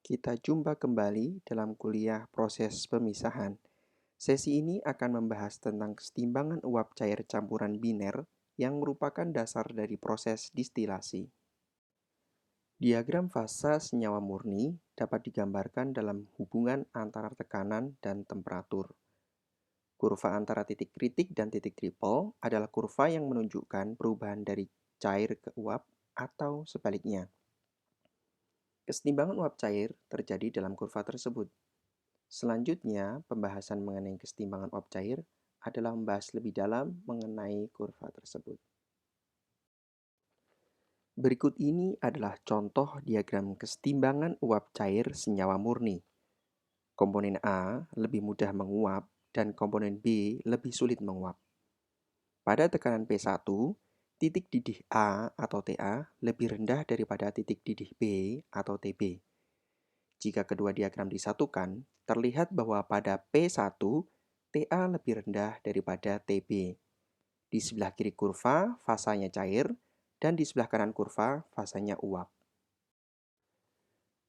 Kita jumpa kembali dalam kuliah proses pemisahan. Sesi ini akan membahas tentang kesetimbangan uap cair campuran biner yang merupakan dasar dari proses distilasi. Diagram fasa senyawa murni dapat digambarkan dalam hubungan antara tekanan dan temperatur. Kurva antara titik kritik dan titik triple adalah kurva yang menunjukkan perubahan dari cair ke uap atau sebaliknya. Kesetimbangan uap cair terjadi dalam kurva tersebut. Selanjutnya, pembahasan mengenai kesetimbangan uap cair adalah membahas lebih dalam mengenai kurva tersebut. Berikut ini adalah contoh diagram kesetimbangan uap cair senyawa murni. Komponen A lebih mudah menguap dan komponen B lebih sulit menguap. Pada tekanan P1, titik didih A atau TA lebih rendah daripada titik didih B atau TB. Jika kedua diagram disatukan, terlihat bahwa pada P1, TA lebih rendah daripada TB. Di sebelah kiri kurva, fasanya cair, dan di sebelah kanan kurva, fasanya uap.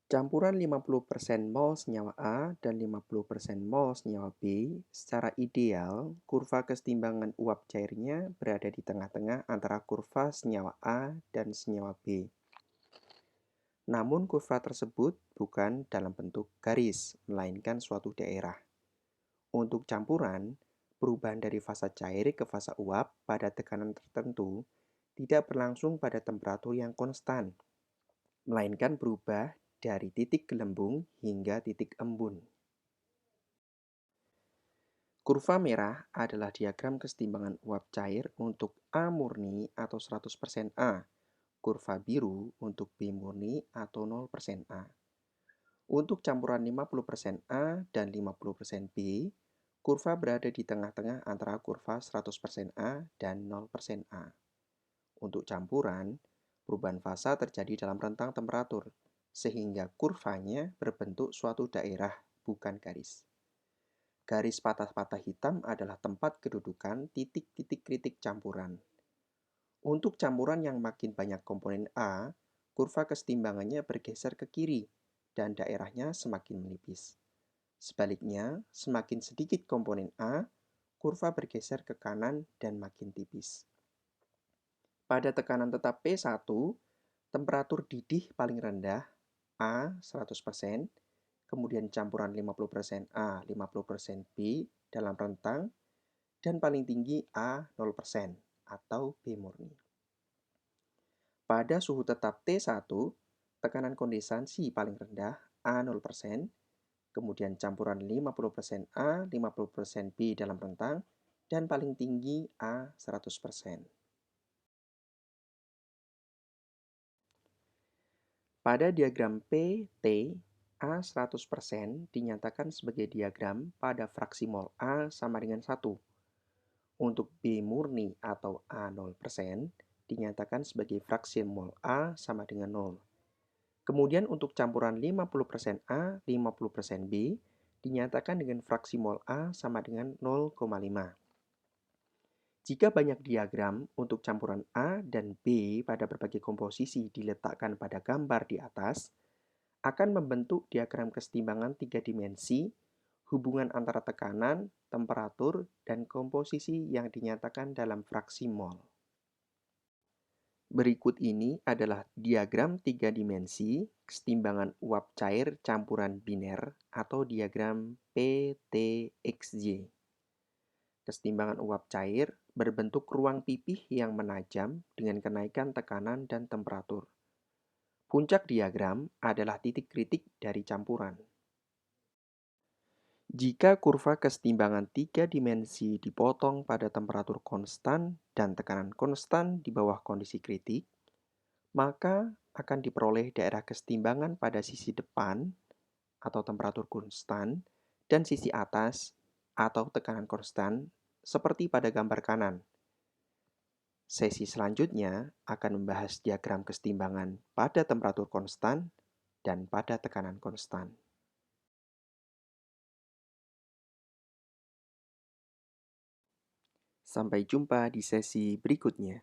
Campuran 50% mol senyawa A dan 50% mol senyawa B, secara ideal, kurva kesetimbangan uap cairnya berada di tengah-tengah antara kurva senyawa A dan senyawa B. Namun kurva tersebut bukan dalam bentuk garis, melainkan suatu daerah. Untuk campuran, perubahan dari fasa cair ke fasa uap pada tekanan tertentu tidak berlangsung pada temperatur yang konstan, melainkan berubah dari titik gelembung hingga titik embun. Kurva merah adalah diagram kesetimbangan uap cair untuk A murni atau 100% A, kurva biru untuk B murni atau 0% A. Untuk campuran 50% A dan 50% B, kurva berada di tengah-tengah antara kurva 100% A dan 0% A. Untuk campuran, perubahan fasa terjadi dalam rentang temperatur, sehingga kurvanya berbentuk suatu daerah, bukan garis. Garis patah-patah hitam adalah tempat kedudukan titik-titik kritik campuran. Untuk campuran yang makin banyak komponen A, kurva kesetimbangannya bergeser ke kiri, dan daerahnya semakin menipis. Sebaliknya, semakin sedikit komponen A, kurva bergeser ke kanan dan makin tipis. Pada tekanan tetap P1, temperatur didih paling rendah A 100%, kemudian campuran 50% A, 50% B dalam rentang, dan paling tinggi A 0% atau B murni. Pada suhu tetap T1, tekanan kondensasi paling rendah A 0%, kemudian campuran 50% A, 50% B dalam rentang, dan paling tinggi A 100%. Pada diagram PT, A 100% dinyatakan sebagai diagram pada fraksi mol A sama dengan 1. Untuk B murni atau A 0% dinyatakan sebagai fraksi mol A sama dengan 0. Kemudian untuk campuran 50% A, 50% B, dinyatakan dengan fraksi mol A sama dengan 0,5. Jika banyak diagram untuk campuran A dan B pada berbagai komposisi diletakkan pada gambar di atas, akan membentuk diagram kesetimbangan 3 dimensi, hubungan antara tekanan, temperatur, dan komposisi yang dinyatakan dalam fraksi mol. Berikut ini adalah diagram 3 dimensi kesetimbangan uap cair campuran biner atau diagram PTXY. Kesetimbangan uap cair berbentuk ruang pipih yang menajam dengan kenaikan tekanan dan temperatur. Puncak diagram adalah titik kritik dari campuran. Jika kurva kesetimbangan 3 dimensi dipotong pada temperatur konstan dan tekanan konstan di bawah kondisi kritik, maka akan diperoleh daerah kesetimbangan pada sisi depan atau temperatur konstan dan sisi atas atau tekanan konstan seperti pada gambar kanan. Sesi selanjutnya akan membahas diagram kesetimbangan pada temperatur konstan dan pada tekanan konstan. Sampai jumpa di sesi berikutnya.